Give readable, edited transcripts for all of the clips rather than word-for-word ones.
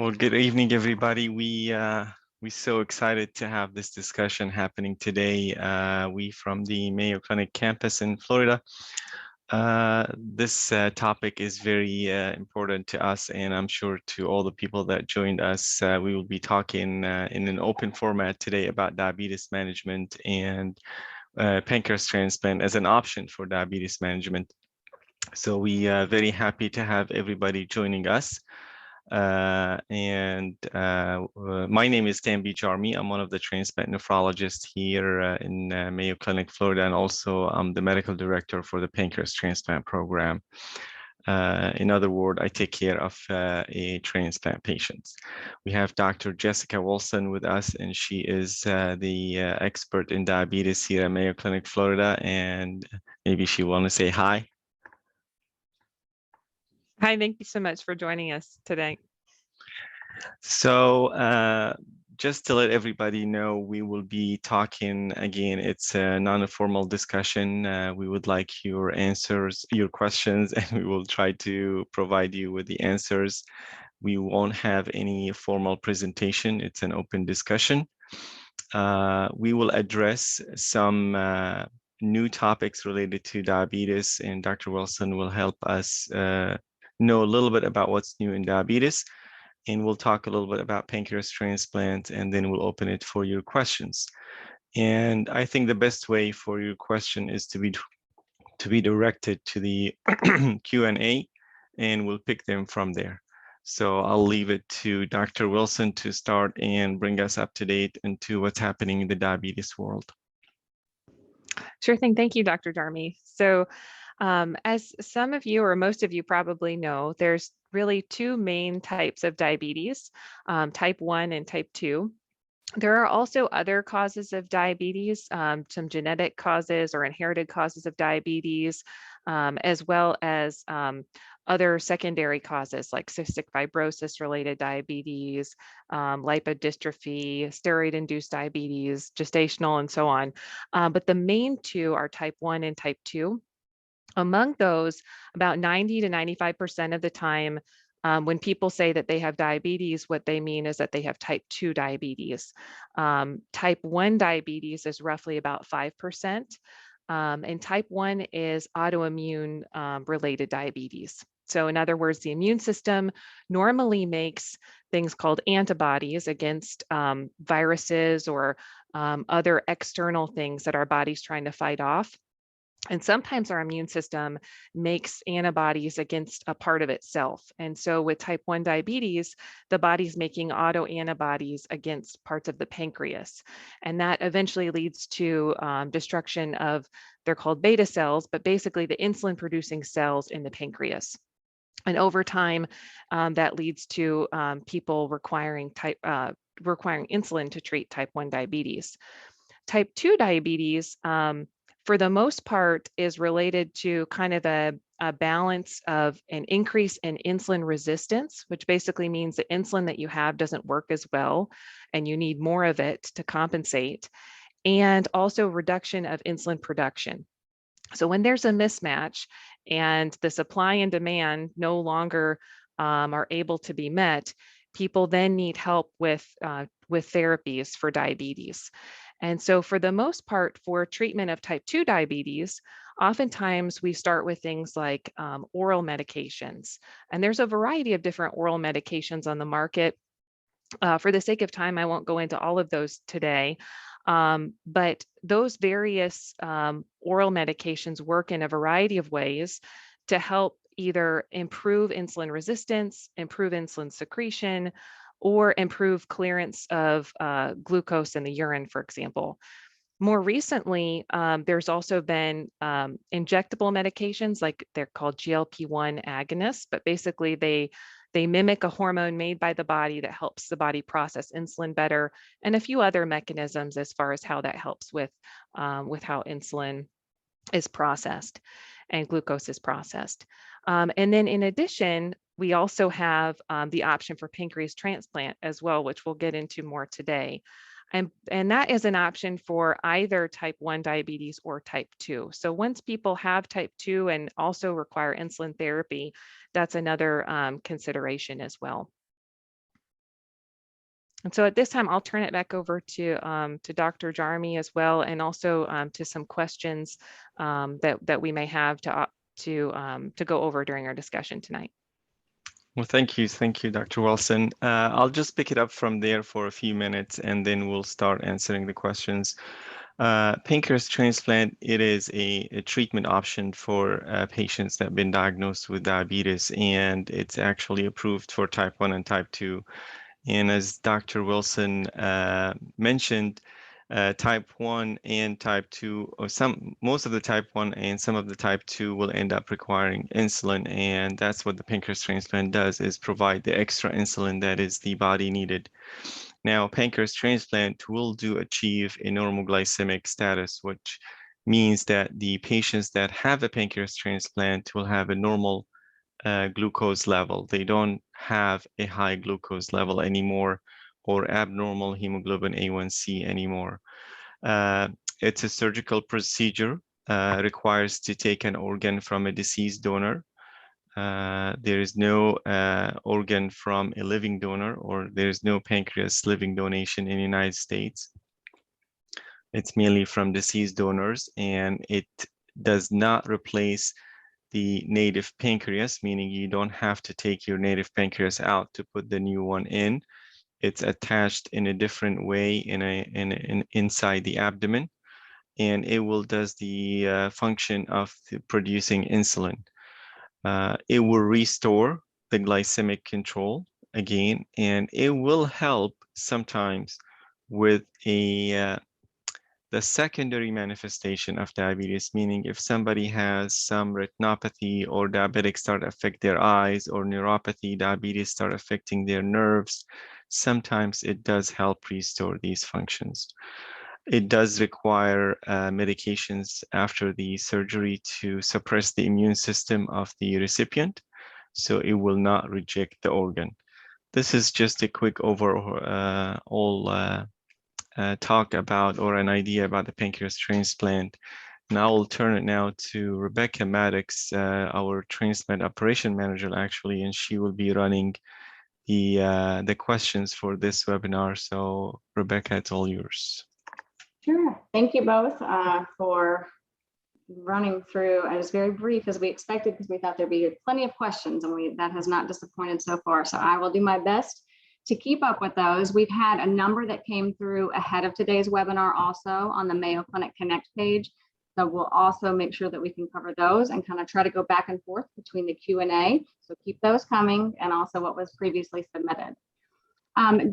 Well, good evening, everybody. We're so excited to have this discussion happening today. We from the Mayo Clinic campus in Florida. This topic is very important to us, and I'm sure to all the people that joined us. We will be talking in an open format today about diabetes management and pancreas transplant as an option for diabetes management. So we are very happy to have everybody joining us. My name is Tanvi Jarmi. I'm one of the transplant nephrologists here in Mayo Clinic, Florida, and also I'm the medical director for the Pancreas Transplant program. In other words, I take care of a transplant patients. We have Dr. Jessica Wilson with us, and she is the expert in diabetes here at Mayo Clinic, Florida, and maybe she want to say hi. Hi, thank you so much for joining us today. So just to let everybody know, we will be talking again. It's a non-formal discussion. We would like your answers, your questions, and we will try to provide you with the answers. We won't have any formal presentation. It's an open discussion. We will address some new topics related to diabetes, and Dr. Wilson will help us know a little bit about what's new in diabetes. And we'll talk a little bit about pancreas transplant, and then we'll open it for your questions. And I think the best way for your question is to be directed to the Q&A, and we'll pick them from there. So I'll leave it to Dr. Wilson to start and bring us up to date into what's happening in the diabetes world. Sure thing. Thank you, Dr. Jarmi. So as some of you or most of you probably know, there's really two main types of diabetes, type 1 and type 2. There are also other causes of diabetes, some genetic causes or inherited causes of diabetes, as well as other secondary causes like cystic fibrosis related diabetes, lipodystrophy, steroid-induced diabetes, gestational, and so on. But the main two are type 1 and type 2. Among those, about 90 to 95% of the time, when people say that they have diabetes, what they mean is that they have type 2 diabetes. Type 1 diabetes is roughly about 5%, and type 1 is autoimmune related diabetes. So in other words, the immune system normally makes things called antibodies against viruses or other external things that our body's trying to fight off. And sometimes our immune system makes antibodies against a part of itself. And so with type 1 diabetes, the body's making autoantibodies against parts of the pancreas. And that eventually leads to destruction of, they're called beta cells, but basically the insulin producing cells in the pancreas. And over time, that leads to people requiring insulin to treat type 1 diabetes. Type 2 diabetes, for the most part, is related to kind of a balance of an increase in insulin resistance, which basically means the insulin that you have doesn't work as well, and you need more of it to compensate, and also reduction of insulin production. So when there's a mismatch and the supply and demand no longer are able to be met, people then need help with therapies for diabetes. And so for the most part, for treatment of type 2 diabetes, oftentimes we start with things like oral medications. And there's a variety of different oral medications on the market. For the sake of time, I won't go into all of those today. But those various oral medications work in a variety of ways to help either improve insulin resistance, improve insulin secretion, or improve clearance of glucose in the urine, for example. More recently, there's also been injectable medications, like they're called GLP-1 agonists, but basically they mimic a hormone made by the body that helps the body process insulin better, and a few other mechanisms as far as how that helps with how insulin is processed and glucose is processed. And then in addition, we also have the option for pancreas transplant as well, which we'll get into more today. And that is an option for either type 1 diabetes or type 2. So once people have type 2 and also require insulin therapy, that's another consideration as well. And so at this time, I'll turn it back over to Dr. Jarmy as well, and also to some questions that we may have to go over during our discussion tonight. Well, thank you, Dr. Wilson. I'll just pick it up from there for a few minutes, and then we'll start answering the questions. Pancreas transplant, it is a treatment option for patients that have been diagnosed with diabetes, and it's actually approved for type 1 and type 2. And as Dr. Wilson mentioned, type 1 and type 2, or most of the type 1 and some of the type 2 will end up requiring insulin. And that's what the pancreas transplant does, is provide the extra insulin that is the body needed. Now, pancreas transplant will achieve a normal glycemic status, which means that the patients that have a pancreas transplant will have a normal glucose level. They don't have a high glucose level anymore, or abnormal hemoglobin A1C anymore. It's a surgical procedure, requires to take an organ from a deceased donor. There is no organ from a living donor, or there's no pancreas living donation in the United States. It's mainly from deceased donors, and it does not replace the native pancreas, meaning you don't have to take your native pancreas out to put the new one in. It's attached in a different way inside the abdomen, and it will does the function of producing insulin. It will restore the glycemic control again, and it will help sometimes with the secondary manifestation of diabetes, meaning if somebody has some retinopathy or diabetic start affect their eyes, or neuropathy, diabetes start affecting their nerves, sometimes it does help restore these functions. It does require medications after the surgery to suppress the immune system of the recipient, so it will not reject the organ. This is just a quick overall talk about, or an idea about, the pancreas transplant. Now I'll turn it now to Rebecca Maddox, our transplant operation manager, actually, and she will be running the questions for this webinar. So Rebecca, it's all yours. Sure. Thank you both for running through. It was very brief, as we expected, because we thought there'd be plenty of questions, and that has not disappointed so far. So I will do my best to keep up with those. We've had a number that came through ahead of today's webinar also on the Mayo Clinic Connect page. So we'll also make sure that we can cover those and kind of try to go back and forth between the Q&A. So keep those coming, and also what was previously submitted.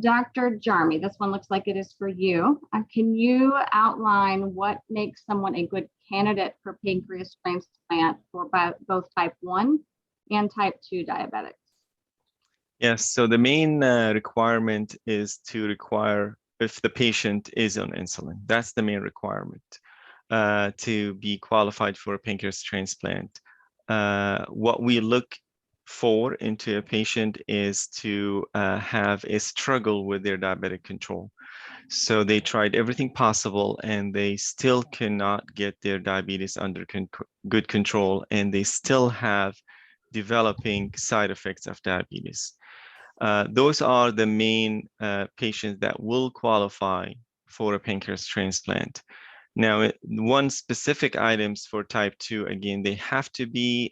Dr. Jarmy, this one looks like it is for you. Can you outline what makes someone a good candidate for pancreas transplant for both type 1 and type 2 diabetics? Yes, so the main requirement is to require if the patient is on insulin. That's the main requirement to be qualified for a pancreas transplant. What we look for into a patient is to have a struggle with their diabetic control. So they tried everything possible, and they still cannot get their diabetes under good control, and they still have developing side effects of diabetes. Those are the main patients that will qualify for a pancreas transplant. Now, one specific items for type 2, again, they have to be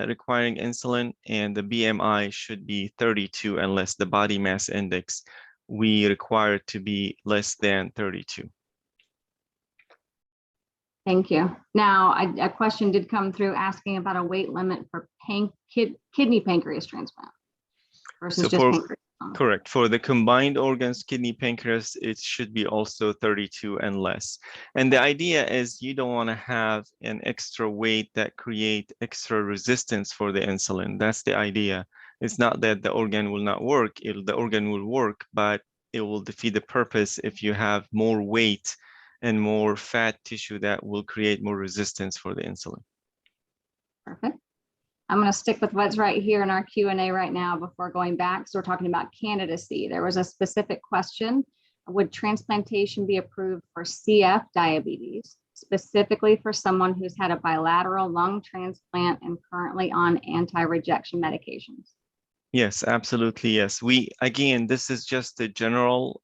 requiring insulin, and the BMI should be 32 and less. The body mass index, we require it to be less than 32. Thank you. Now, a question did come through asking about a weight limit for kidney pancreas transplant versus just pancreas. Correct. For the combined organs, kidney, pancreas, it should be also 32 and less. And the idea is you don't want to have an extra weight that create extra resistance for the insulin. That's the idea. It's not that the organ will not work. The organ will work, but it will defeat the purpose if you have more weight and more fat tissue that will create more resistance for the insulin. Perfect. I'm going to stick with what's right here in our Q&A right now before going back. So we're talking about candidacy. There was a specific question. Would transplantation be approved for CF diabetes, specifically for someone who's had a bilateral lung transplant and currently on anti-rejection medications? Yes, absolutely. Yes. Again, this is just the general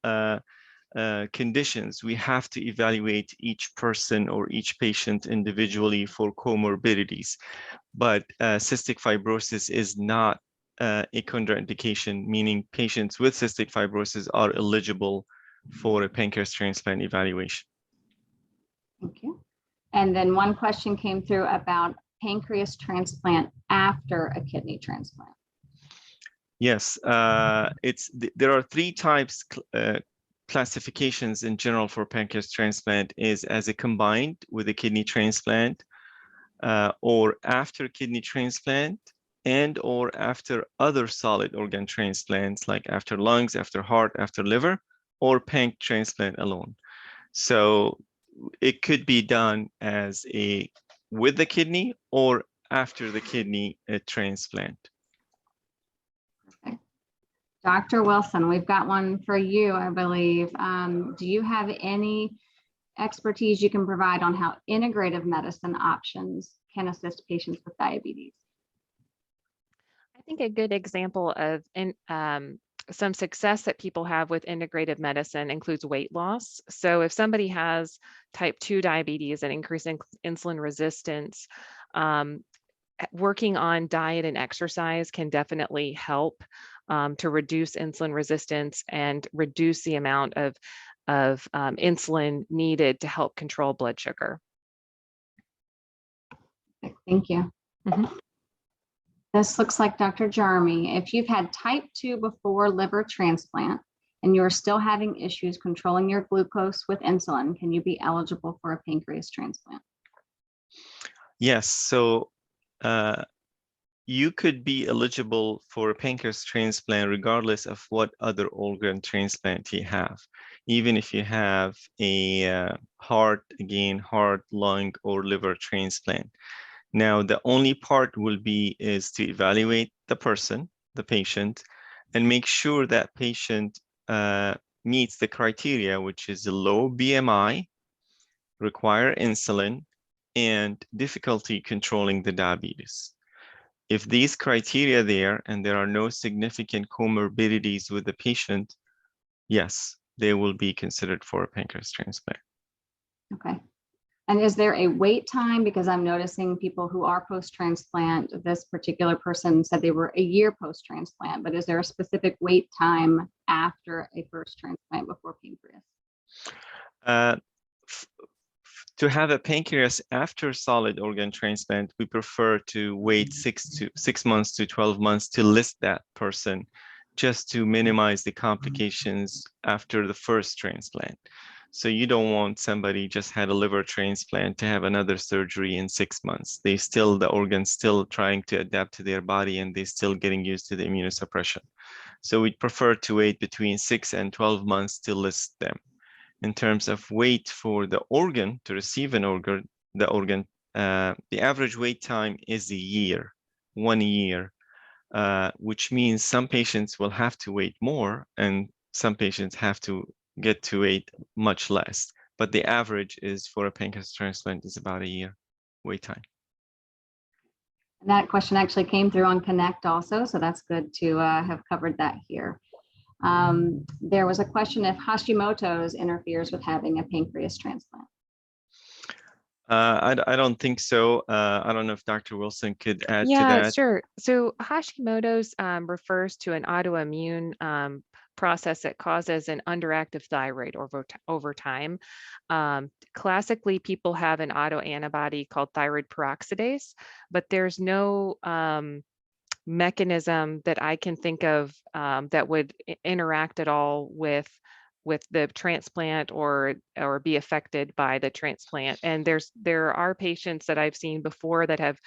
conditions. We have to evaluate each person or each patient individually for comorbidities. But cystic fibrosis is not a contraindication, meaning patients with cystic fibrosis are eligible for a pancreas transplant evaluation. Thank you. And then one question came through about pancreas transplant after a kidney transplant. Yes, there are three types classifications in general for pancreas transplant is as a combined with a kidney transplant or after kidney transplant and or after other solid organ transplants like after lungs, after heart, after liver, or panc transplant alone. So it could be done as with the kidney or after the kidney transplant. Okay. Dr. Wilson, we've got one for you, I believe. Do you have any expertise you can provide on how integrative medicine options can assist patients with diabetes? I think a good example of some success that people have with integrative medicine includes weight loss. So if somebody has type 2 diabetes and increasing insulin resistance, working on diet and exercise can definitely help to reduce insulin resistance and reduce the amount of insulin needed to help control blood sugar. Thank you. Mm-hmm. This looks like Dr. Jarmy. If you've had type 2 before liver transplant and you're still having issues controlling your glucose with insulin, can you be eligible for a pancreas transplant? Yes, so you could be eligible for a pancreas transplant regardless of what other organ transplant you have. Even if you have a heart, lung, or liver transplant. Now, the only part is to evaluate the person, the patient, and make sure that patient meets the criteria, which is a low BMI, require insulin, and difficulty controlling the diabetes. If these criteria there and there are no significant comorbidities with the patient, yes, they will be considered for a pancreas transplant. Okay. And is there a wait time? Because I'm noticing people who are post-transplant, this particular person said they were a year post-transplant, but is there a specific wait time after a first transplant before pancreas? To have a pancreas after solid organ transplant, we prefer to wait 6 months to 12 months to list that person, just to minimize the complications after the first transplant. So you don't want somebody just had a liver transplant to have another surgery in 6 months. The organ's still trying to adapt to their body and they're still getting used to the immunosuppression. So we'd prefer to wait between 6 and 12 months to list them. In terms of wait for the organ to receive an organ, the average wait time is a year, 1 year, which means some patients will have to wait more and some patients have to get to wait much less. But the average is for a pancreas transplant is about a year wait time. And that question actually came through on Connect also, so that's good to have covered that here. There was a question if Hashimoto's interferes with having a pancreas transplant. I don't think so. I don't know if Dr. Wilson could add to Yeah, that. sure. So Hashimoto's refers to an autoimmune process that causes an underactive thyroid over time. Classically, people have an autoantibody called thyroid peroxidase, but there's no mechanism that I can think of that would interact at all with the transplant or be affected by the transplant. And there are patients that I've seen before that have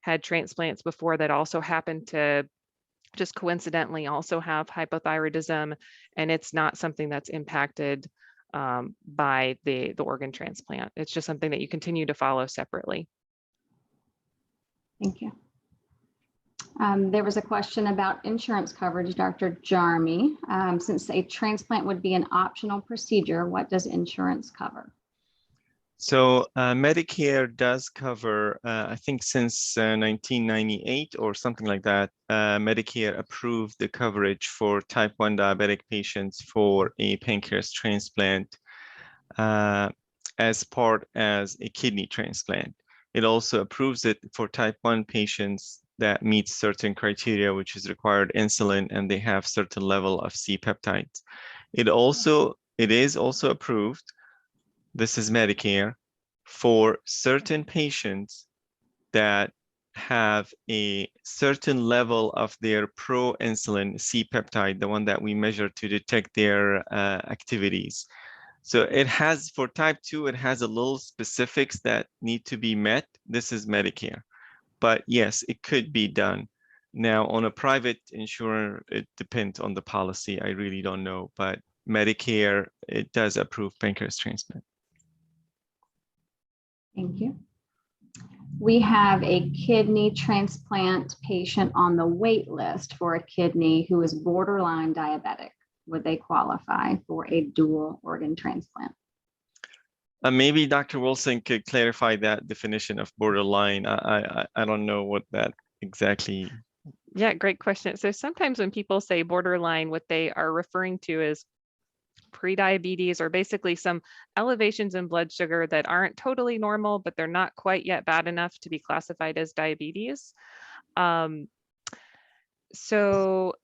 had transplants before that also happen to just coincidentally also have hypothyroidism, and it's not something that's impacted by the organ transplant. It's just something that you continue to follow separately. Thank you. There was a question about insurance coverage, Dr. Jarmy. Since a transplant would be an optional procedure, what does insurance cover? So Medicare does cover, I think since 1998 or something like that, Medicare approved the coverage for type 1 diabetic patients for a pancreas transplant as part as a kidney transplant. It also approves it for type 1 patients that meet certain criteria, which is required insulin, and they have certain level of C-peptides. It is also approved, this is Medicare, for certain patients that have a certain level of their pro-insulin C-peptide, the one that we measure to detect their activities. So it has, for type 2, it has a little specifics that need to be met. This is Medicare. But yes, it could be done. Now, on a private insurer, it depends on the policy. I really don't know. But Medicare, it does approve pancreas transplant. Thank you. We have a kidney transplant patient on the wait list for a kidney who is borderline diabetic. Would they qualify for a dual organ transplant? Maybe Dr. Wilson could clarify that definition of borderline. I don't know what that exactly. Yeah, great question. So sometimes when people say borderline, what they are referring to is prediabetes, or basically some elevations in blood sugar that aren't totally normal, but they're not quite yet bad enough to be classified as diabetes. So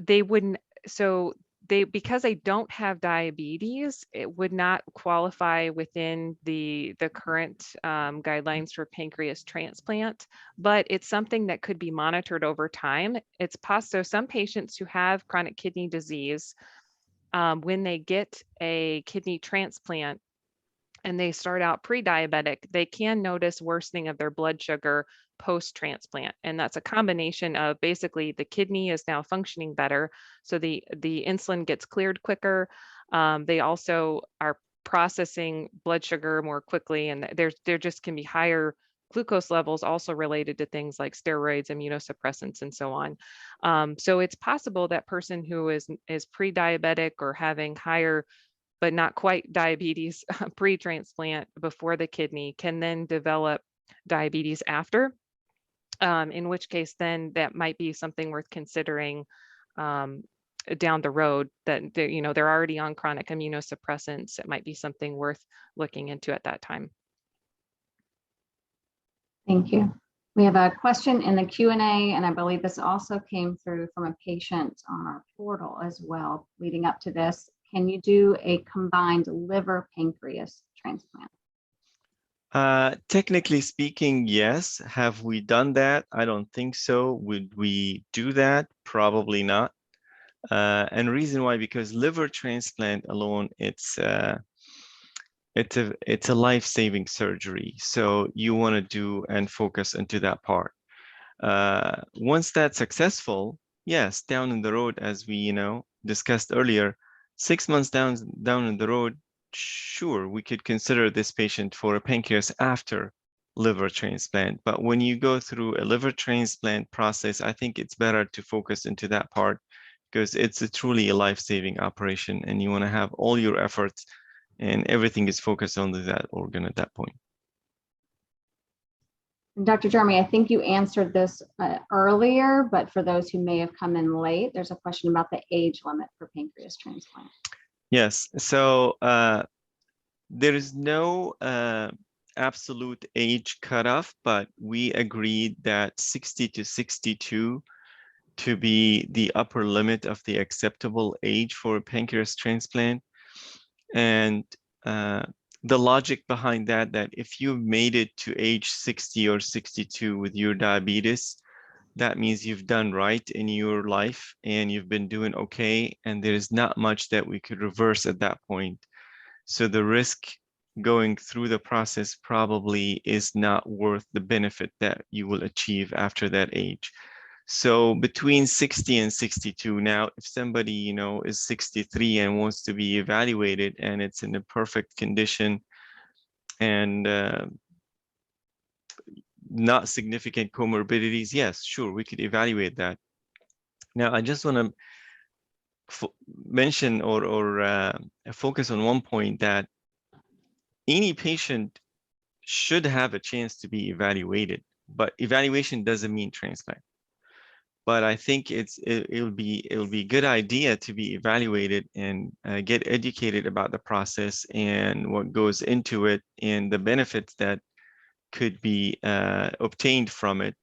they wouldn't, so they, because they don't have diabetes, it would not qualify within the current guidelines for pancreas transplant, but it's something that could be monitored over time. It's possible, so some patients who have chronic kidney disease, when they get a kidney transplant and they start out pre-diabetic, they can notice worsening of their blood sugar post-transplant. And that's a combination of basically the kidney is now functioning better, so the insulin gets cleared quicker. They also are processing blood sugar more quickly, and there just can be higher glucose levels also related to things like steroids, immunosuppressants, and so on. So it's possible that person who is pre-diabetic or having higher but not quite diabetes pre-transplant before the kidney can then develop diabetes after, in which case then that might be something worth considering down the road, that they're already on chronic immunosuppressants. It might be something worth looking into at that time. Thank you. We have a question in the Q&A, and I believe this also came through from a patient on our portal as well leading up to this. Can you do a combined liver pancreas transplant? Technically speaking, yes. Have we done that? I don't think so. Would we do that? Probably not. And reason why, because liver transplant alone, it's a life-saving surgery. So you want to do and focus into that part. Once that's successful, yes, down in the road, as we discussed earlier, 6 months down in the road, sure, we could consider this patient for a pancreas after liver transplant. But when you go through a liver transplant process, I think it's better to focus into that part, because it's truly a life-saving operation, and you want to have all your efforts and everything is focused on that organ at that point. Dr. Jeremy, I think you answered this earlier, but for those who may have come in late, there's a question about the age limit for pancreas transplant. Yes, so there is no absolute age cutoff, but we agreed that 60 to 62 to be the upper limit of the acceptable age for a pancreas transplant. And the logic behind that if you made it to age 60 or 62 with your diabetes, that means you've done right in your life and you've been doing okay, and there is not much that we could reverse at that point. So the risk going through the process probably is not worth the benefit that you will achieve after that age. So between 60 and 62. Now, if somebody, is 63 and wants to be evaluated and it's in a perfect condition and not significant comorbidities, yes, sure, we could evaluate that. Now, I just want to mention or focus on one point, that any patient should have a chance to be evaluated, but evaluation doesn't mean transplant. But I think it'll be a good idea to be evaluated and get educated about the process and what goes into it and the benefits that could be obtained from it.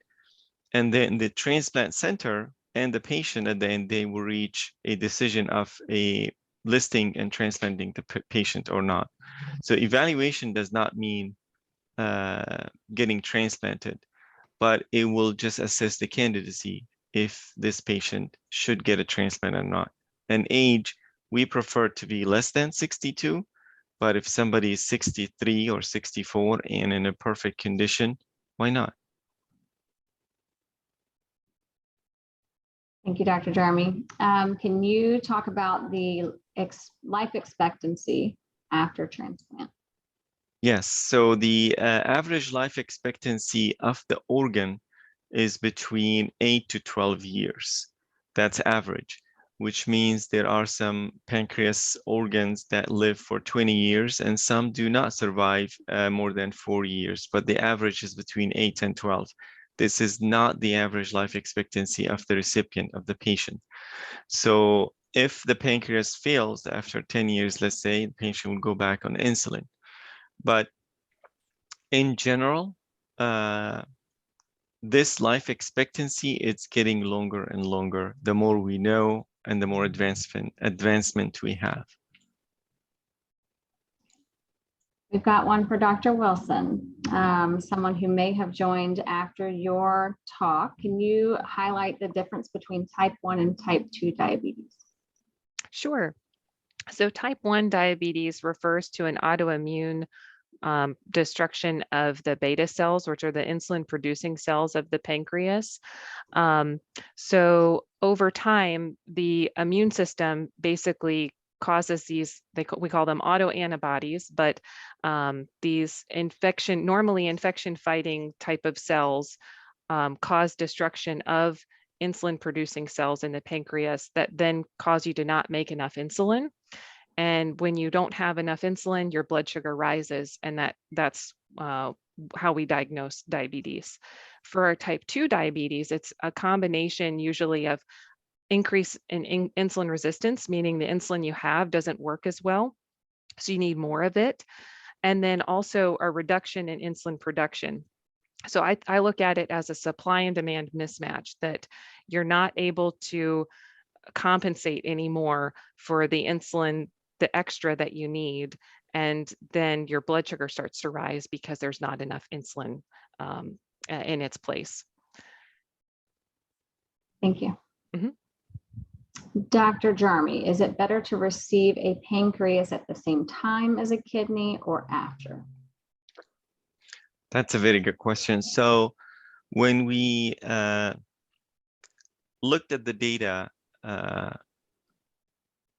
And then the transplant center and the patient at the end, they will reach a decision of a listing and transplanting the patient or not. So evaluation does not mean getting transplanted, but it will just assess the candidacy if this patient should get a transplant or not. And age, we prefer to be less than 62, but if somebody is 63 or 64 and in a perfect condition, why not? Thank you, Dr. Jeremy. Can you talk about the life expectancy after transplant? Yes, so the average life expectancy of the organ is between 8 to 12 years. That's average, which means there are some pancreas organs that live for 20 years and some do not survive more than 4 years, but the average is between 8 and 12. This is not the average life expectancy of the recipient, of the patient. So if the pancreas fails after 10 years, let's say, the patient will go back on insulin. But in general, this life expectancy, it's getting longer and longer the more we know and the more advancement we have. We've got one for Dr. Wilson, someone who may have joined after your talk. Can you highlight the difference between type 1 and type 2 diabetes? Sure. So type 1 diabetes refers to an autoimmune destruction of the beta cells, which are the insulin producing cells of the pancreas. So over time, the immune system basically causes these, we call them autoantibodies, but these normally infection fighting type of cells cause destruction of insulin producing cells in the pancreas that then cause you to not make enough insulin. And when you don't have enough insulin, your blood sugar rises, and that's how we diagnose diabetes. For our type 2 diabetes, it's a combination usually of increase in insulin resistance, meaning the insulin you have doesn't work as well, so you need more of it. And then also a reduction in insulin production. So I look at it as a supply and demand mismatch, that you're not able to compensate anymore for the insulin, the extra that you need, and then your blood sugar starts to rise because there's not enough insulin in its place. Thank you. Mhm. Dr. Jeremy, is it better to receive a pancreas at the same time as a kidney or after? That's a very good question. So when we looked at the data,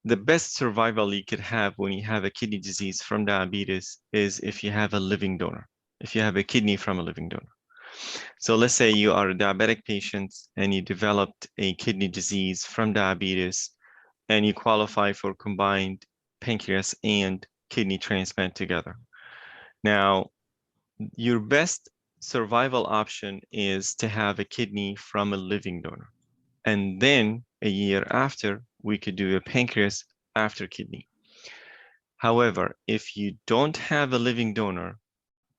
the best survival you could have when you have a kidney disease from diabetes is if you have a living donor, if you have a kidney from a living donor. So let's say you are a diabetic patient and you developed a kidney disease from diabetes and you qualify for combined pancreas and kidney transplant together. Now, your best survival option is to have a kidney from a living donor. And then a year after, we could do a pancreas after kidney. However, if you don't have a living donor,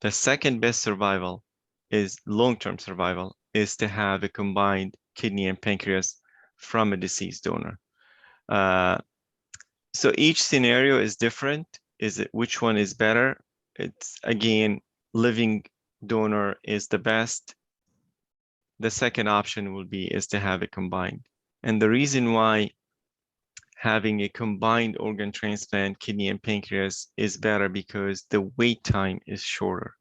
the second best survival is long-term survival is to have a combined kidney and pancreas from a deceased donor. So each scenario is different. Is it which one is better? It's again, living donor is the best. The second option will be is to have it combined. And the reason why having a combined organ transplant, kidney and pancreas, is better because the wait time is shorter.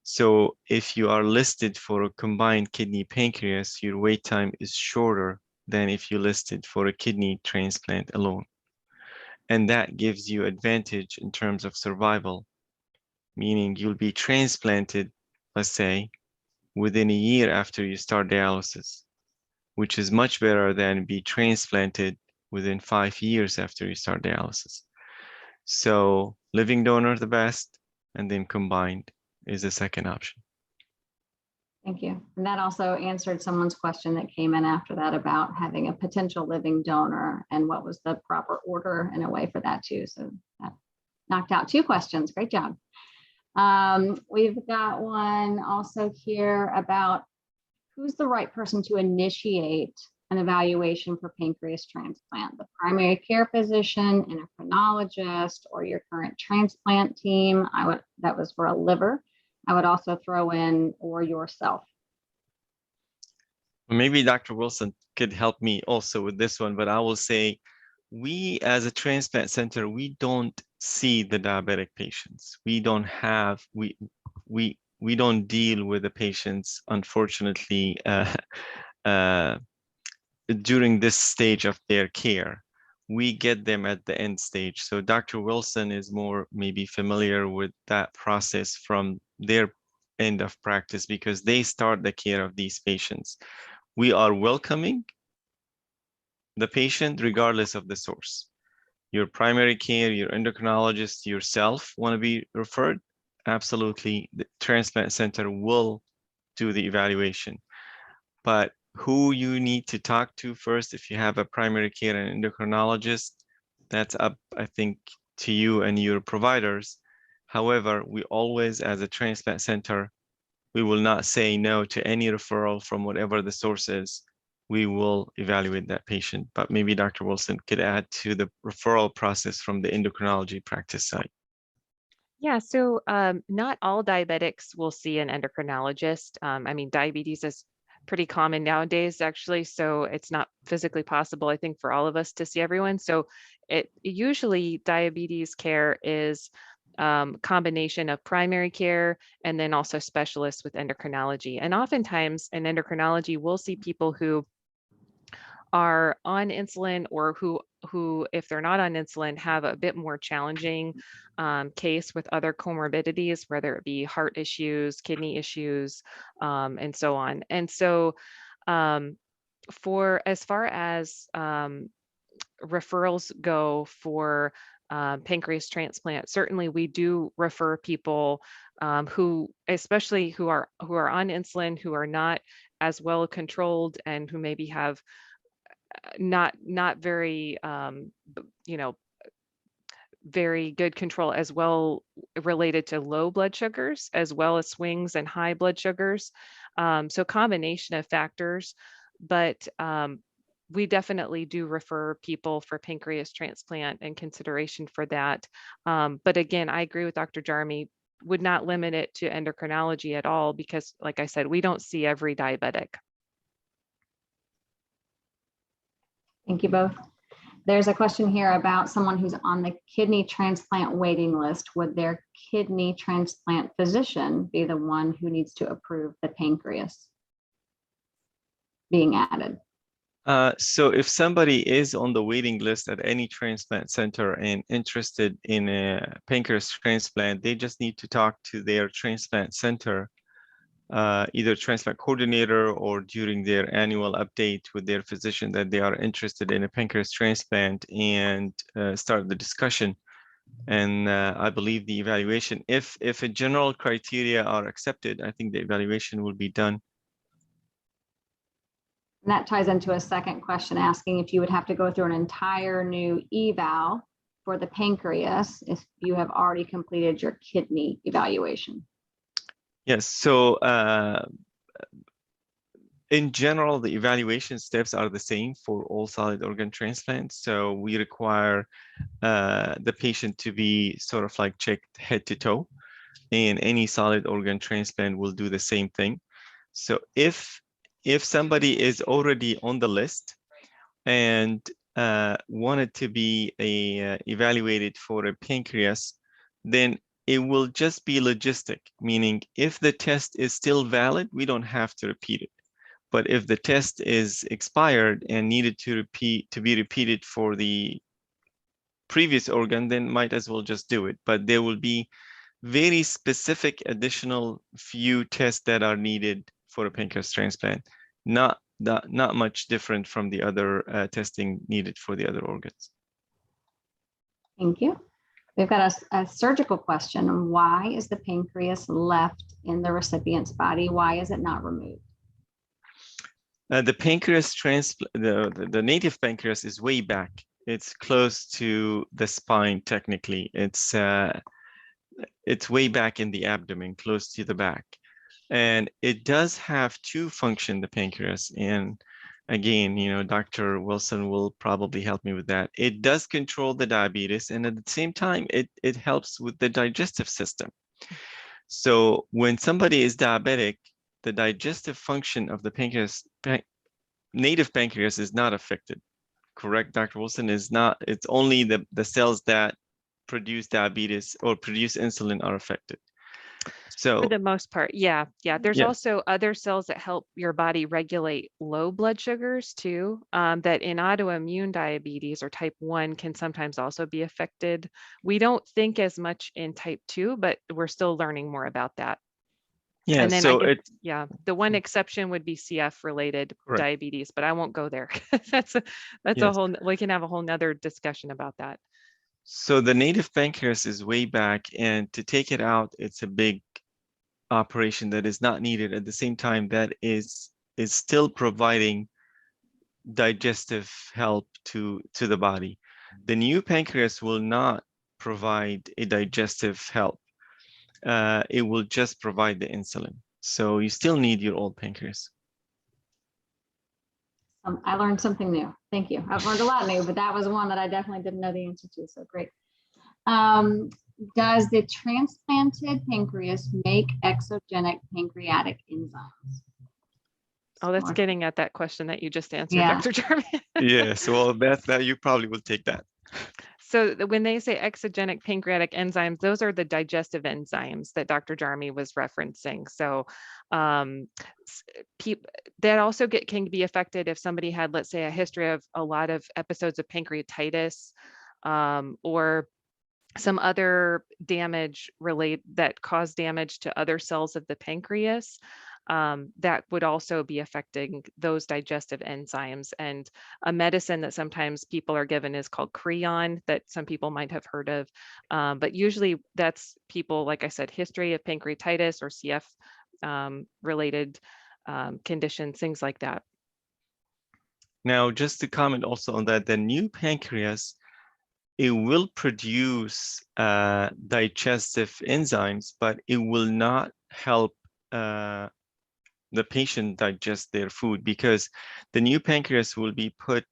So if you are listed for a combined kidney pancreas, your wait time is shorter than if you listed for a kidney transplant alone. And that gives you advantage in terms of survival, meaning you'll be transplanted, let's say, within a year after you start dialysis, which is much better than be transplanted within 5 years after you start dialysis. So living donor, the best, and then combined is the second option. Thank you. And that also answered someone's question that came in after that about having a potential living donor and what was the proper order and a way for that too. So that knocked out 2 questions. Great job. We've got one also here about who's the right person to initiate an evaluation for pancreas transplant, the primary care physician, endocrinologist, or your current transplant team. That was for a liver. I would also throw in, or yourself. Maybe Dr. Wilson could help me also with this one, but I will say we as a transplant center, we don't see the diabetic patients. We don't have, we don't deal with the patients, unfortunately, during this stage of their care. We get them at the end stage. So Dr. Wilson is more maybe familiar with that process from their end of practice because they start the care of these patients. We are welcoming the patient regardless of the source. Your primary care, your endocrinologist, yourself want to be referred, absolutely, the transplant center will do the evaluation. But who you need to talk to first, if you have a primary care and endocrinologist, that's up, I think, to you and your providers. However, we always, as a transplant center, we will not say no to any referral from whatever the source is. We will evaluate that patient, but maybe Dr. Wilson could add to the referral process from the endocrinology practice side. Yeah, so not all diabetics will see an endocrinologist. I mean, diabetes is pretty common nowadays, actually, so it's not physically possible, I think, for all of us to see everyone. So it usually diabetes care is combination of primary care and then also specialists with endocrinology. And oftentimes in endocrinology, we'll see people who are on insulin or who, if they're not on insulin, have a bit more challenging case with other comorbidities, whether it be heart issues, kidney issues, and so on. And so for as far as referrals go for pancreas transplant, certainly we do refer people who, especially who are on insulin, who are not as well controlled and who maybe have not very very good control as well related to low blood sugars as well as swings and high blood sugars. So combination of factors, but we definitely do refer people for pancreas transplant and consideration for that. But again, I agree with Dr. Jarmy, would not limit it to endocrinology at all because, like I said, we don't see every diabetic. Thank you both. There's a question here about someone who's on the kidney transplant waiting list. Would their kidney transplant physician be the one who needs to approve the pancreas being added? So if somebody is on the waiting list at any transplant center and interested in a pancreas transplant, they just need to talk to their transplant center, either transplant coordinator or during their annual update with their physician that they are interested in a pancreas transplant and start the discussion. And I believe the evaluation, if a general criteria are accepted, I think the evaluation will be done. And that ties into a second question asking if you would have to go through an entire new eval for the pancreas if you have already completed your kidney evaluation. Yes, so in general, the evaluation steps are the same for all solid organ transplants. So we require the patient to be sort of like checked head to toe, and any solid organ transplant will do the same thing. So if somebody is already on the list and wanted to be evaluated for a pancreas, then it will just be logistic, meaning if the test is still valid, we don't have to repeat it. But if the test is expired and needed to be repeated for the previous organ, then might as well just do it. But there will be very specific additional few tests that are needed for a pancreas transplant, not much different from the other testing needed for the other organs. Thank you. We've got a surgical question. Why is the pancreas left in the recipient's body? Why is it not removed? The pancreas transplant, the native pancreas is way back. It's close to the spine, technically. It's way back in the abdomen, close to the back. And it does have two functions, the pancreas. And again, you know, Dr. Wilson will probably help me with that. It does control the diabetes, and at the same time, it helps with the digestive system. So when somebody is diabetic, the digestive function of the pancreas, native pancreas, is not affected. Correct, Dr. Wilson? Is not. It's only the cells that produce diabetes or produce insulin are affected. So For the most part, yeah. There's yes, also other cells that help your body regulate low blood sugars too, that in autoimmune diabetes or type 1 can sometimes also be affected. We don't think as much in type 2, but we're still learning more about that. yeah. And then I So guess, it's yeah, the one exception would be CF related correct. diabetes, but I won't go there. That's a Yes. whole, we can have a whole nother discussion about that. So the native pancreas is way back, and to take it out, it's a big operation that is not needed. At the same time, that is still providing digestive help to the body. The new pancreas will not provide a digestive help. It will just provide the insulin. So you still need your old pancreas. I learned something new. Thank you. I've learned a lot new, but that was one that I definitely didn't know the answer to. So great. Does the transplanted pancreas make exogenic pancreatic enzymes? Oh, that's getting at that question that you just answered, Yeah. Dr. Jarman. Yes, well, that you probably will take that. So when they say exogenic pancreatic enzymes, those are the digestive enzymes that Dr. Jarmy was referencing. So that also can be affected if somebody had, let's say, a history of a lot of episodes of pancreatitis, or some other damage that cause damage to other cells of the pancreas. That would also be affecting those digestive enzymes. And a medicine that sometimes people are given is called Creon, that some people might have heard of. But usually that's people, like I said, history of pancreatitis or CF related conditions, things like that. Now, just to comment also on that, the new pancreas, it will produce digestive enzymes, but it will not help the patient digest their food, because the new pancreas will be put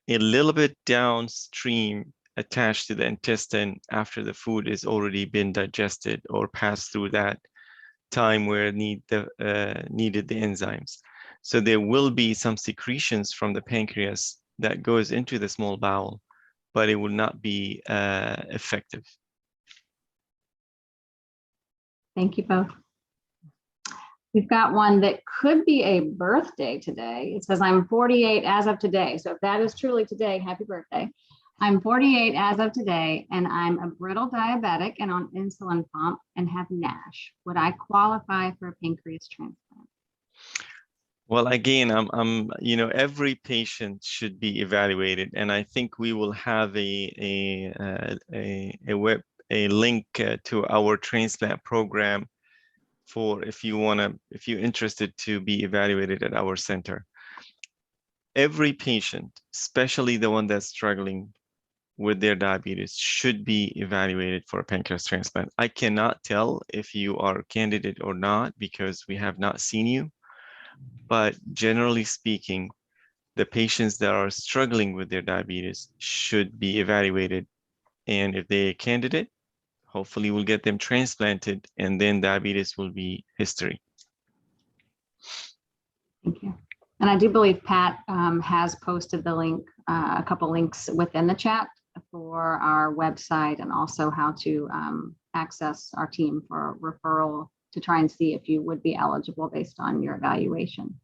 a little bit downstream, attached to the intestine after the food is already been digested or passed through that time where needed the enzymes. So there will be some secretions from the pancreas that goes into the small bowel, but it will not be effective. Thank you both. We've got one that could be a birthday today. It says, I'm 48 as of today. So if that is truly today, happy birthday. I'm 48 as of today, and I'm a brittle diabetic and on insulin pump and have NASH. Would I qualify for a pancreas transplant? Well, again, you know, every patient should be evaluated, and I think we will have a link to our transplant program for if you're interested to be evaluated at our center. Every patient, especially the one that's struggling with their diabetes, should be evaluated for a pancreas transplant. I cannot tell if you are a candidate or not because we have not seen you. But generally speaking, the patients that are struggling with their diabetes should be evaluated. And if they're a candidate, hopefully we'll get them transplanted, and then diabetes will be history. Thank you. And I do believe Pat has posted the link, a couple links within the chat for our website, and also how to access our team for referral to try and see if you would be eligible based on your evaluation.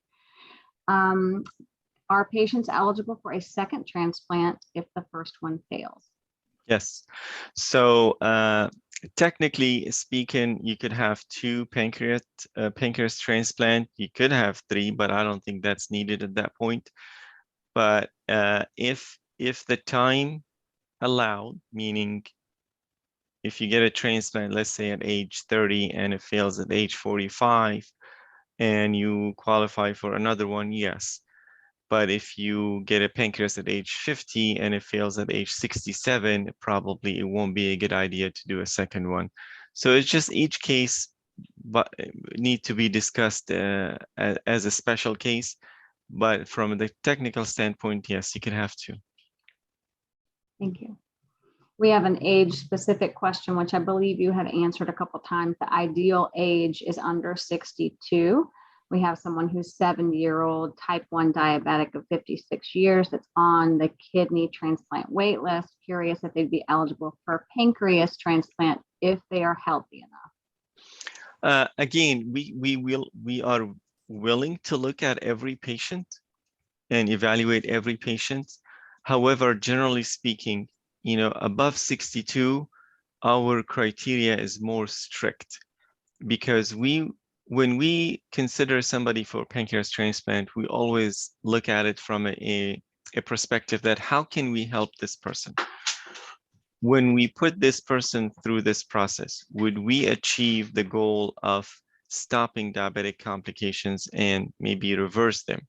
Are patients eligible for a second transplant if the first one fails? Yes. So technically speaking, you could have two pancreas transplant. You could have three, but I don't think that's needed at that point. But if the time allowed, meaning if you get a transplant, let's say at age 30 and it fails at age 45 and you qualify for another one, yes. But if you get a pancreas at age 50 and it fails at age 67, probably it won't be a good idea to do a second one. So it's just each case but need to be discussed as a special case. But from the technical standpoint, yes, you can have to. Thank you. We have an age-specific question, which I believe you had answered a couple of times. The ideal age is under 62. We have someone who's 70-year-old type 1 diabetic of 56 years that's on the kidney transplant wait list. Curious if they'd be eligible for pancreas transplant if they are healthy enough. Again, we are willing to look at every patient and evaluate every patient. However, generally speaking, above 62, our criteria is more strict because when we consider somebody for pancreas transplant, we always look at it from a perspective that how can we help this person? When we put this person through this process, would we achieve the goal of stopping diabetic complications and maybe reverse them?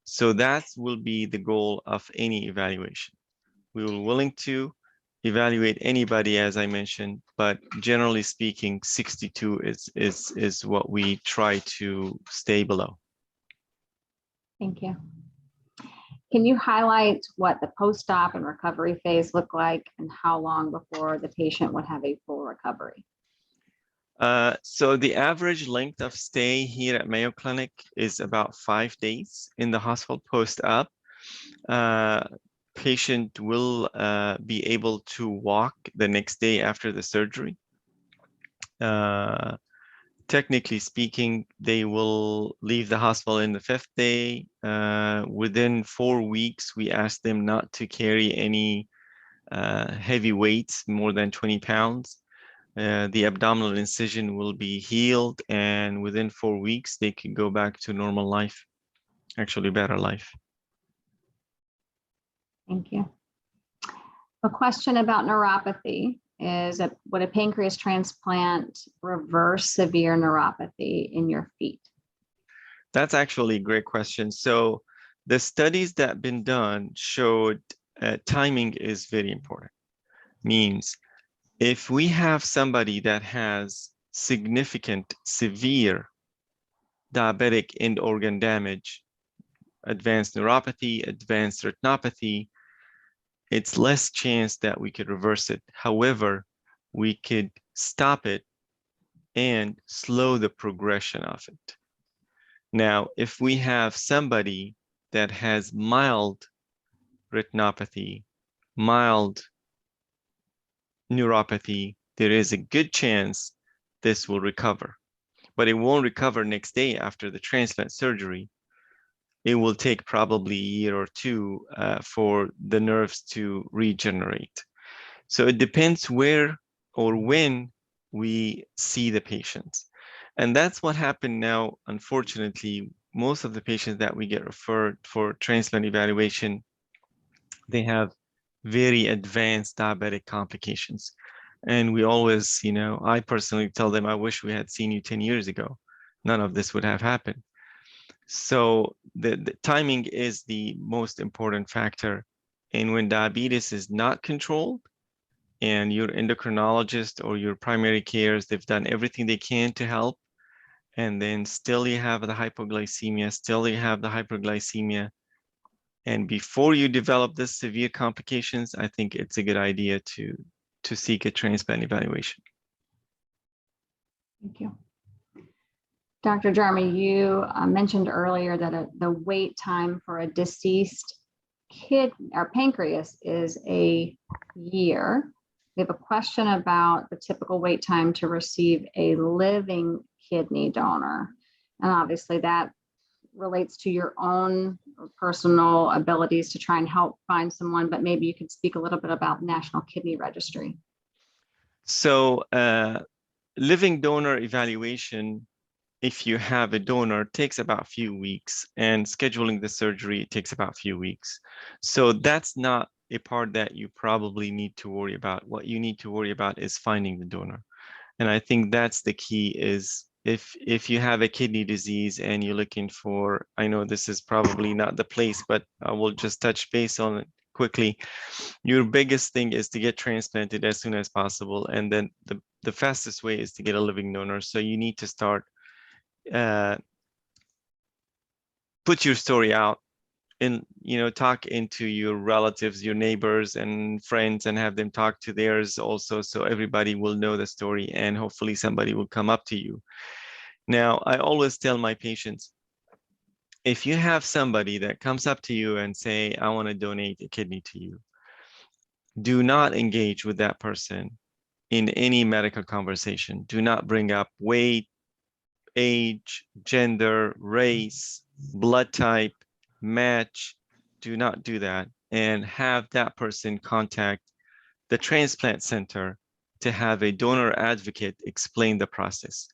So that will be the goal of any evaluation. We were willing to evaluate anybody, as I mentioned, but generally speaking, 62 is what we try to stay below. Thank you. Can you highlight what the post-op and recovery phase look like and how long before the patient would have a full recovery? So the average length of stay here at Mayo Clinic is about 5 days in the hospital post-op. Patient will be able to walk the next day after the surgery. Technically speaking, they will leave the hospital in the 5th day. Within 4 weeks, we ask them not to carry any heavy weights more than 20 pounds. The abdominal incision will be healed, and within 4 weeks, they can go back to normal life, actually better life. Thank you. A question about neuropathy is that would a pancreas transplant reverse severe neuropathy in your feet? That's actually a great question. So the studies that have been done showed timing is very important. Means if we have somebody that has significant, severe diabetic end organ damage, advanced neuropathy, advanced retinopathy, it's less chance that we could reverse it. However, we could stop it and slow the progression of it. Now, if we have somebody that has mild retinopathy, mild neuropathy, there is a good chance this will recover, but it won't recover next day after the transplant surgery. It will take probably a year or two for the nerves to regenerate. So it depends where or when we see the patients. And that's what happened now. Unfortunately, most of the patients that we get referred for transplant evaluation, they have very advanced diabetic complications. And we always, I personally tell them, I wish we had seen you 10 years ago. None of this would have happened. So the timing is the most important factor. And when diabetes is not controlled and your endocrinologist or your primary cares, they've done everything they can to help, and then still you have the hypoglycemia, still you have the hyperglycemia, and before you develop this severe complications, I think it's a good idea to seek a transplant evaluation. Thank you. Dr. Jarmy, you mentioned earlier that the wait time for a deceased kidney or pancreas is a year. We have a question about the typical wait time to receive a living kidney donor. And obviously that relates to your own personal abilities to try and help find someone, but maybe you could speak a little bit about National Kidney Registry. So living donor evaluation, if you have a donor, takes about a few weeks, and scheduling the surgery takes about a few weeks. So that's not a part that you probably need to worry about. What you need to worry about is finding the donor. And I think that's the key is if you have a kidney disease and you're looking for, I know this is probably not the place, but I will just touch base on it quickly. Your biggest thing is to get transplanted as soon as possible. And then the fastest way is to get a living donor. So you need to start, put your story out and, talk into your relatives, your neighbors and friends, and have them talk to theirs also. So everybody will know the story and hopefully somebody will come up to you. Now, I always tell my patients, if you have somebody that comes up to you and say, I want to donate a kidney to you, do not engage with that person in any medical conversation. Do not bring up weight, age, gender, race, blood type, match. Do not do that, and have that person contact the transplant center to have a donor advocate explain the process.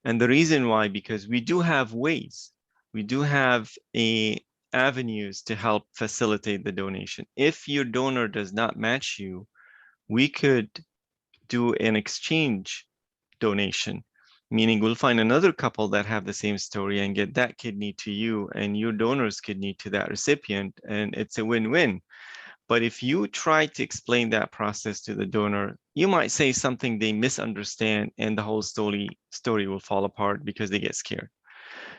And the reason why, because we do have ways, we do have avenues to help facilitate the donation. If your donor does not match you, we could do an exchange donation, meaning we'll find another couple that have the same story and get that kidney to you and your donor's kidney to that recipient, and it's a win-win. But if you try to explain that process to the donor, you might say something they misunderstand and the whole story will fall apart because they get scared.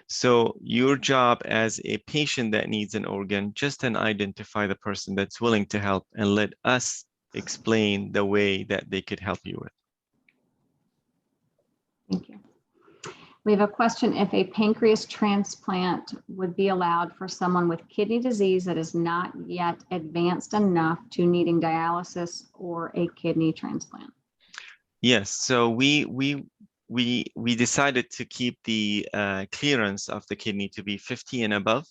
So your job as a patient that needs an organ, just then identify the person that's willing to help and let us explain the way that they could help you with. Thank you. We have a question: if a pancreas transplant would be allowed for someone with kidney disease that is not yet advanced enough to needing dialysis or a kidney transplant? Yes, so we decided to keep the clearance of the kidney to be 50 and above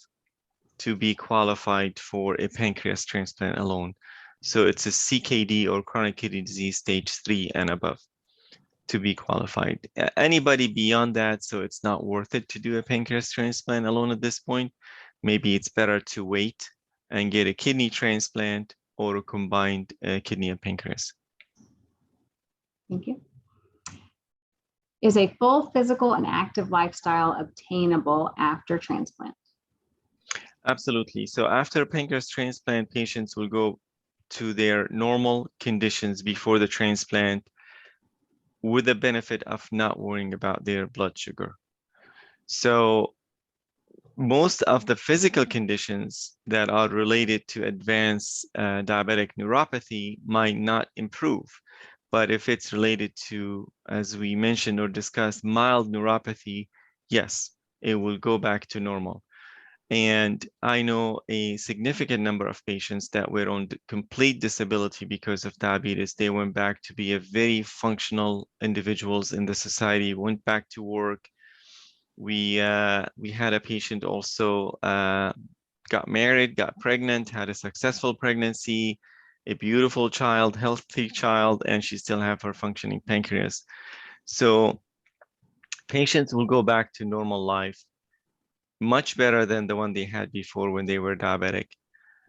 to be qualified for a pancreas transplant alone. So it's a CKD or chronic kidney disease stage 3 and above to be qualified. Anybody beyond that, so it's not worth it to do a pancreas transplant alone at this point. Maybe it's better to wait and get a kidney transplant or a combined kidney and pancreas. Thank you. Is a full physical and active lifestyle obtainable after transplant? Absolutely. So after pancreas transplant, patients will go to their normal conditions before the transplant with the benefit of not worrying about their blood sugar. So most of the physical conditions that are related to advanced diabetic neuropathy might not improve. But if it's related to, as we mentioned or discussed, mild neuropathy, yes, it will go back to normal. And I know a significant number of patients that were on complete disability because of diabetes. They went back to be a very functional individuals in the society, went back to work. We had a patient also got married, got pregnant, had a successful pregnancy, a beautiful child, healthy child, and she still have her functioning pancreas. So patients will go back to normal life much better than the one they had before when they were diabetic.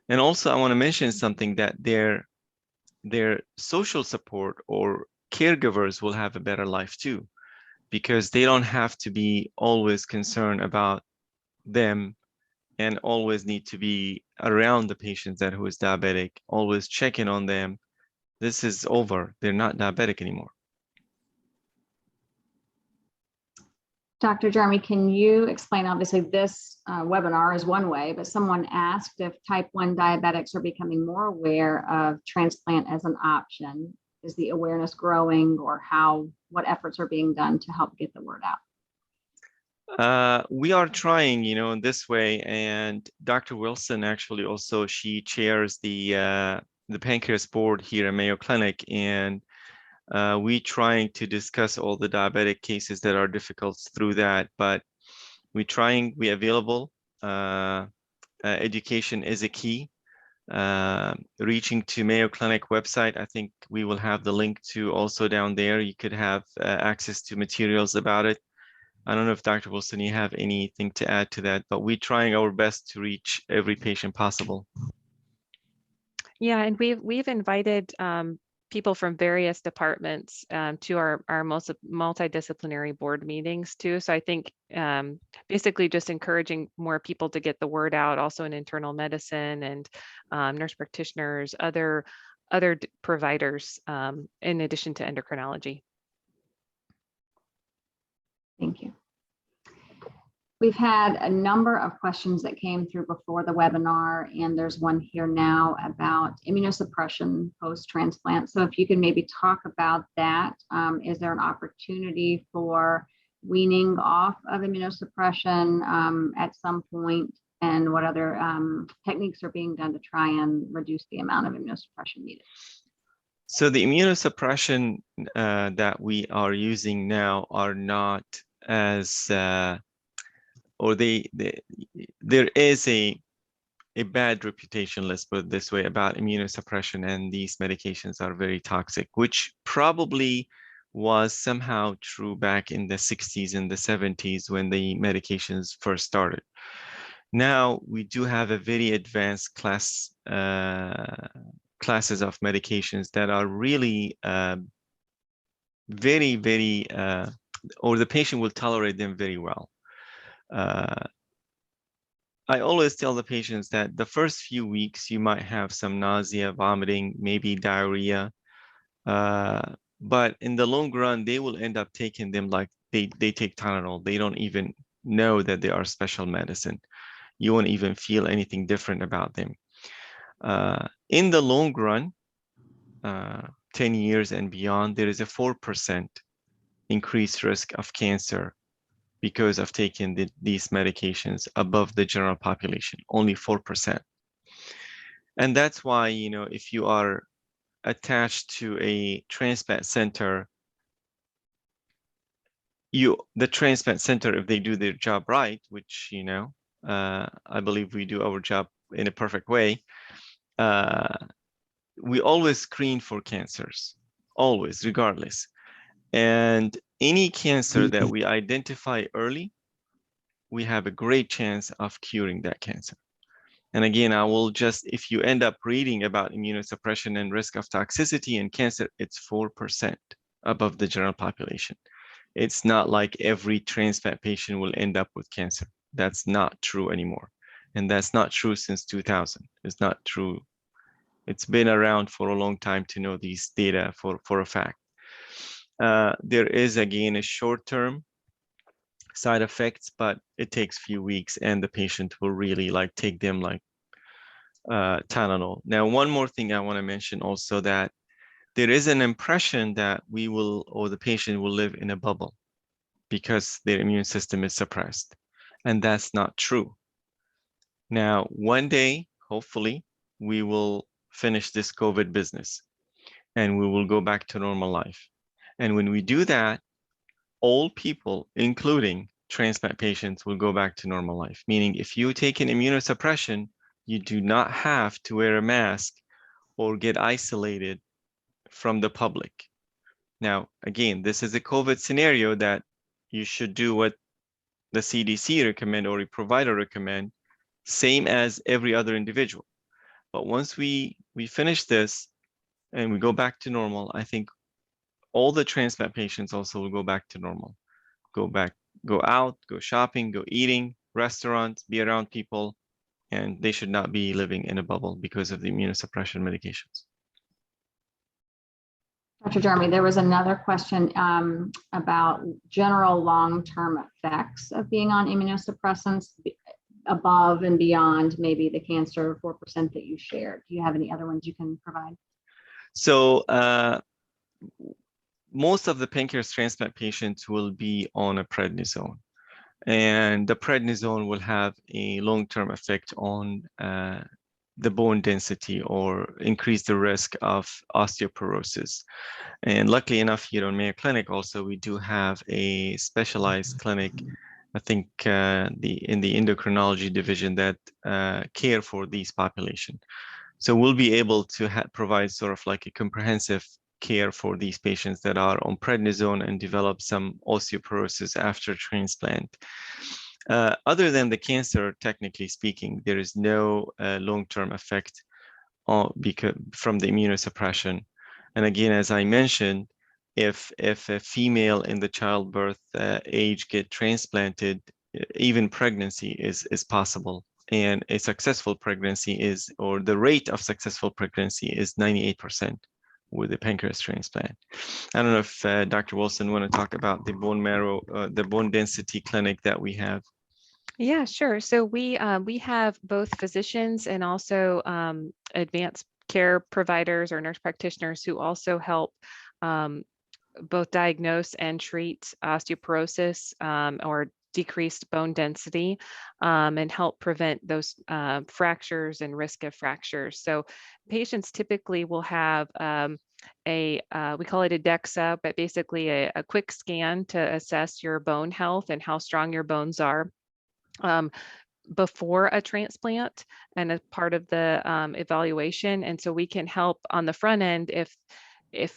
And also I want to mention something, that their social support or caregivers will have a better life too, because they don't have to be always concerned about them and always need to be around the patients that who is diabetic, always checking on them. This is over. They're not diabetic anymore. Dr. Jeremy, can you explain, obviously this webinar is one way, but someone asked if type 1 diabetics are becoming more aware of transplant as an option. Is the awareness growing, or what efforts are being done to help get the word out? We are trying, in this way, and Dr. Wilson actually also, she chairs the pancreas board here at Mayo Clinic, and we trying to discuss all the diabetic cases that are difficult through that, but we available. Education is a key. Reaching to Mayo Clinic website, I think we will have the link to also down there. You could have access to materials about it. I don't know if Dr. Wilson, you have anything to add to that, but we're trying our best to reach every patient possible. Yeah, and we've invited people from various departments to our multidisciplinary board meetings too. So I think basically just encouraging more people to get the word out, also in internal medicine and nurse practitioners, other providers in addition to endocrinology. Thank you. We've had a number of questions that came through before the webinar, and there's one here now about immunosuppression post-transplant. So if you can maybe talk about that, is there an opportunity for weaning off of immunosuppression at some point, and what other techniques are being done to try and reduce the amount of immunosuppression needed? So the immunosuppression that we are using now are not as or there is a bad reputation, let's put it this way, about immunosuppression, and these medications are very toxic, which probably was somehow true back in the 60s and the 70s when the medications first started. Now we do have a very advanced classes of medications that are really very, or the patient will tolerate them very well. I always tell the patients that the first few weeks you might have some nausea, vomiting, maybe diarrhea, but in the long run they will end up taking them like they take Tylenol. They don't even know that they are special medicine. You won't even feel anything different about them. In the long run, 10 years and beyond, there is a 4% increased risk of cancer because of taking these medications above the general population, only 4%. And that's why, you know, if you are attached to a transplant center, the transplant center, if they do their job right, which, you know, I believe we do our job in a perfect way, we always screen for cancers, always, regardless. And any cancer that we identify early, we have a great chance of curing that cancer. And again, I will just, if you end up reading about immunosuppression and risk of toxicity and cancer, it's 4% above the general population. It's not like every transplant patient will end up with cancer. That's not true anymore. And that's not true since 2000. It's not true. It's been around for a long time to know these data for a fact. There is, again, a short-term side effects, but it takes few weeks and the patient will really like take them like Tylenol. Now, one more thing I want to mention also, that there is an impression that we will, or the patient will live in a bubble because their immune system is suppressed. And that's not true. Now, one day, hopefully, we will finish this COVID business and we will go back to normal life. And when we do that, all people, including transplant patients, will go back to normal life. Meaning, if you take an immunosuppression, you do not have to wear a mask or get isolated from the public. Now, again, this is a COVID scenario that you should do what the CDC recommend or a provider recommend, same as every other individual. But once we finish this and we go back to normal, I think all the transplant patients also will go back to normal. Go out, go shopping, go eating, restaurants, be around people, and they should not be living in a bubble because of the immunosuppression medications. Dr. Jeremy, there was another question about general long-term effects of being on immunosuppressants above and beyond maybe the cancer 4% that you shared. Do you have any other ones you can provide? So most of the pancreas transplant patients will be on a prednisone, and the prednisone will have a long-term effect on the bone density or increase the risk of osteoporosis. And luckily enough, here on Mayo Clinic also, we do have a specialized clinic, I think in the endocrinology division, that care for these population. So we'll be able to provide sort of like a comprehensive care for these patients that are on prednisone and develop some osteoporosis after transplant. Other than the cancer, technically speaking, there is no long-term effect because from the immunosuppression. And again, as I mentioned, if a female in the childbirth age get transplanted, even pregnancy is possible. And a successful pregnancy is, or the rate of successful pregnancy is 98% with the pancreas transplant. I don't know if Dr. Wilson want to talk about the bone marrow, the bone density clinic that we have. Yeah, sure. So we have both physicians and also advanced care providers or nurse practitioners who also help both diagnose and treat osteoporosis or decreased bone density and help prevent those fractures and risk of fractures. So patients typically will have we call it a DEXA, but basically a quick scan to assess your bone health and how strong your bones are before a transplant and a part of the evaluation. And so we can help on the front end if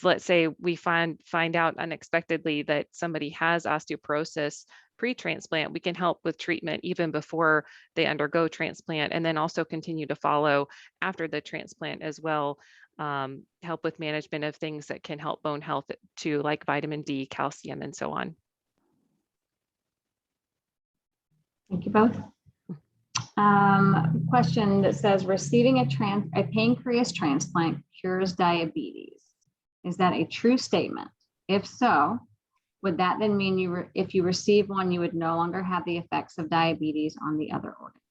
let's say we find out unexpectedly that somebody has osteoporosis pre-transplant, we can help with treatment even before they undergo transplant, and then also continue to follow after the transplant as well, help with management of things that can help bone health too, like vitamin D, calcium, and so on. Thank you both. Question that says, receiving a pancreas transplant cures diabetes. Is that a true statement? If so, would that then mean if you receive one, you would no longer have the effects of diabetes on the other organs?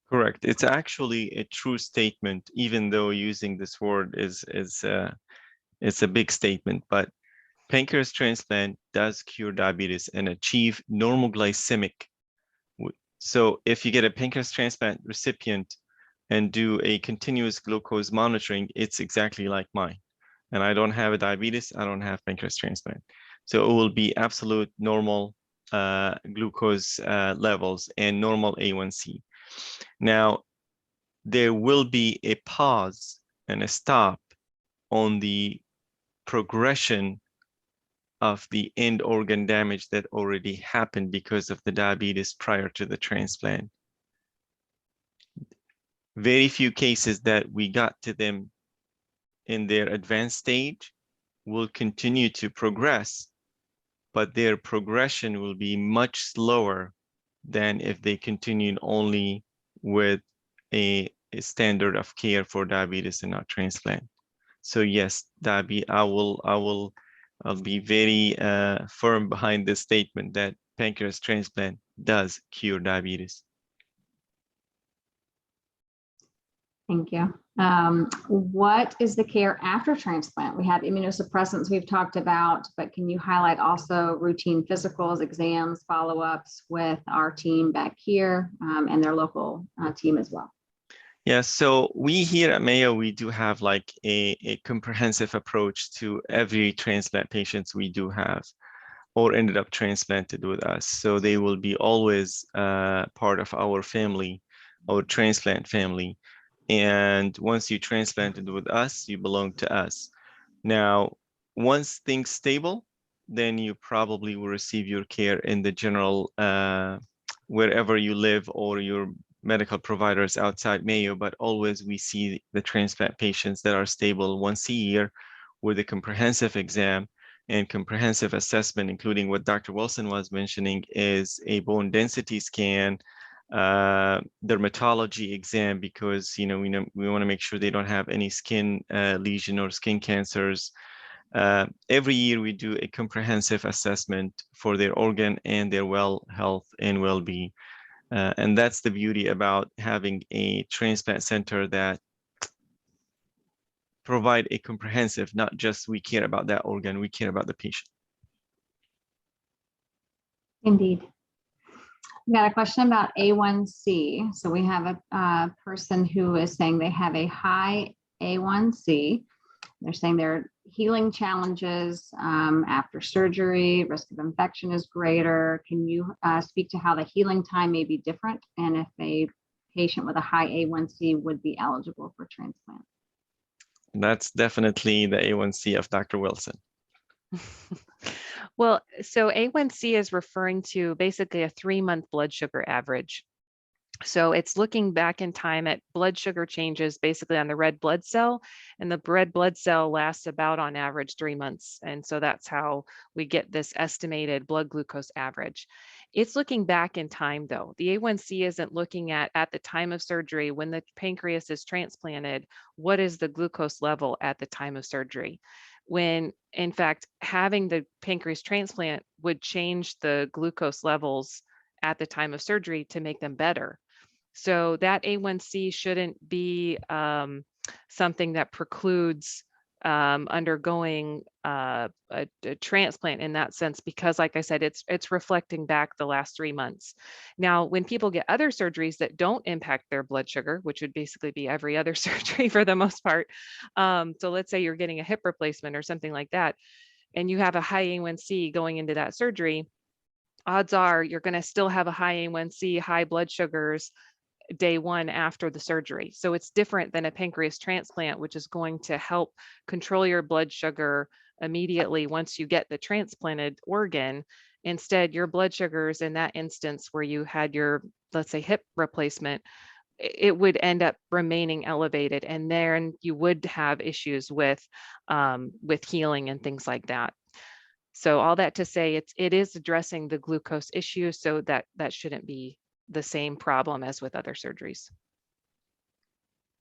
Correct. It's actually a true statement, even though using this word is it's a big statement. But pancreas transplant does cure diabetes and achieve normal glycemic. So if you get a pancreas transplant recipient and do a continuous glucose monitoring, it's exactly like mine. And I don't have a diabetes, I don't have pancreas transplant. So it will be absolute normal glucose levels and normal A1C. Now, there will be a pause and a stop on the progression of the end organ damage that already happened because of the diabetes prior to the transplant. Very few cases that we got to them in their advanced stage will continue to progress, but their progression will be much slower than if they continued only with a standard of care for diabetes and not transplant. So yes, I'll be very firm behind this statement that pancreas transplant does cure diabetes. Thank you. What is the care after transplant? We have immunosuppressants we've talked about, but can you highlight also routine physicals, exams, follow-ups with our team back here and their local team as well? Yeah, so we here at Mayo, we do have like a comprehensive approach to every transplant patients we do have or ended up transplanted with us. So they will be always part of our family, our transplant family. And once you transplanted with us, you belong to us. Now, once things stable, then you probably will receive your care in the general, wherever you live or your medical providers outside Mayo, but always we see the transplant patients that are stable once a year with a comprehensive exam and comprehensive assessment, including what Dr. Wilson was mentioning is a bone density scan, dermatology exam, because we want to make sure they don't have any skin lesion or skin cancers. Every year we do a comprehensive assessment for their organ and their health and well-being. And that's the beauty about having a transplant center that provide a comprehensive, not just we care about that organ, we care about the patient. Indeed. We got a question about A1C. So we have a person who is saying they have a high A1C. They're saying there are healing challenges after surgery, risk of infection is greater. Can you speak to how the healing time may be different and if a patient with a high A1C would be eligible for transplant? That's definitely the A1C of Dr. Wilson. Well, so A1C is referring to basically a 3-month blood sugar average. So it's looking back in time at blood sugar changes basically on the red blood cell, and the red blood cell lasts about on average 3 months. And so that's how we get this estimated blood glucose average. It's looking back in time though. The A1C isn't looking at the time of surgery when the pancreas is transplanted, what is the glucose level at the time of surgery? When in fact, having the pancreas transplant would change the glucose levels at the time of surgery to make them better. So that A1C shouldn't be something that precludes undergoing a transplant in that sense, because like I said, it's reflecting back the last 3 months. Now, when people get other surgeries that don't impact their blood sugar, which would basically be every other surgery for the most part. So let's say you're getting a hip replacement or something like that, and you have a high A1C going into that surgery, odds are you're going to still have a high A1C, high blood sugars day one after the surgery. So it's different than a pancreas transplant, which is going to help control your blood sugar immediately once you get the transplanted organ. Instead, your blood sugars in that instance where you had your, let's say, hip replacement, it would end up remaining elevated, and then you would have issues with healing and things like that. So all that to say, it is addressing the glucose issue, so that shouldn't be the same problem as with other surgeries.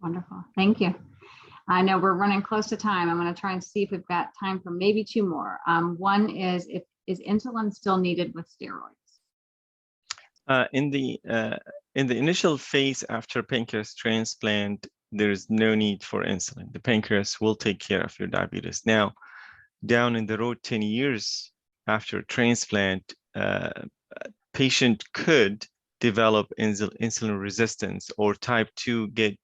Wonderful. Thank you. I know we're running close to time. I'm going to try and see if we've got time for maybe 2 more. One is, is insulin still needed with steroids? In the initial phase after pancreas transplant, there is no need for insulin. The pancreas will take care of your diabetes. Now, down in the road, 10 years after transplant, patient could develop insulin resistance, or type 2 get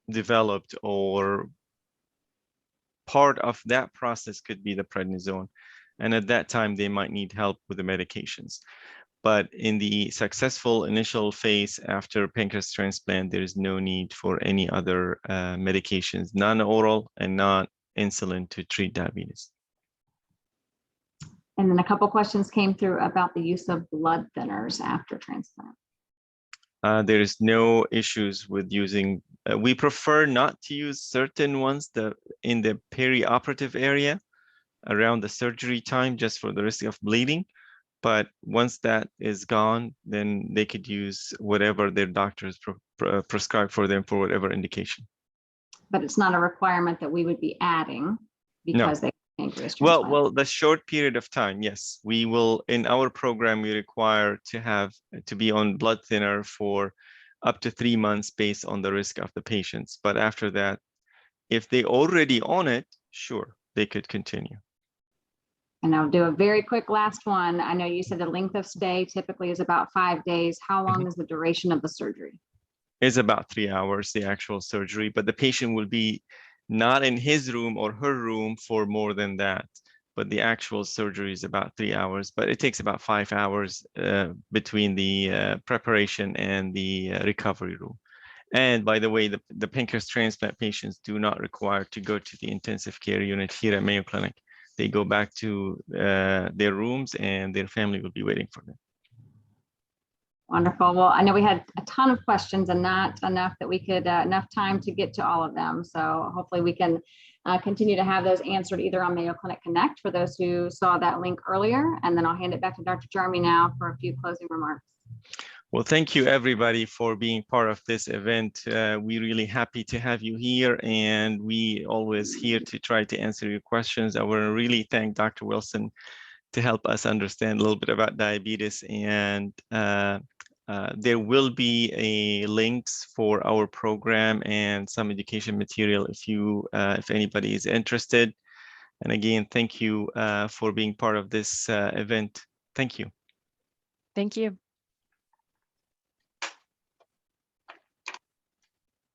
developed, or part of that process could be the prednisone. And at that time, they might need help with the medications. But in the successful initial phase after pancreas transplant, there is no need for any other medications, non-oral and non-insulin, to treat diabetes. And then a couple questions came through about the use of blood thinners after transplant. There is no issues with using, we prefer not to use certain ones in the perioperative area around the surgery time, just for the risk of bleeding. But once that is gone, then they could use whatever their doctors prescribe for them for whatever indication. But it's not a requirement that we would be adding because they pancreas transplant. Well, the short period of time, yes, we will. In our program, we require to be on blood thinner for up to 3 months based on the risk of the patients. But after that, if they already on it, sure, they could continue. And I'll do a very quick last one. I know you said the length of stay typically is about 5 days. How long is the duration of the surgery? It's about 3 hours, the actual surgery, but the patient will be not in his room or her room for more than that. But the actual surgery is about 3 hours, but it takes about 5 hours between the preparation and the recovery room. And by the way, the pancreas transplant patients do not require to go to the intensive care unit here at Mayo Clinic. They go back to their rooms, and their family will be waiting for them. Wonderful. Well, I know we had a ton of questions and not enough that we could, enough time to get to all of them. So hopefully we can continue to have those answered either on Mayo Clinic Connect for those who saw that link earlier. And then I'll hand it back to Dr. Jeremy now for a few closing remarks. Well, thank you everybody for being part of this event. We're really happy to have you here, and we always here to try to answer your questions. I want to really thank Dr. Wilson to help us understand a little bit about diabetes, and there will be a links for our program and some education material if anybody is interested. And again, thank you for being part of this event. Thank you. Thank you.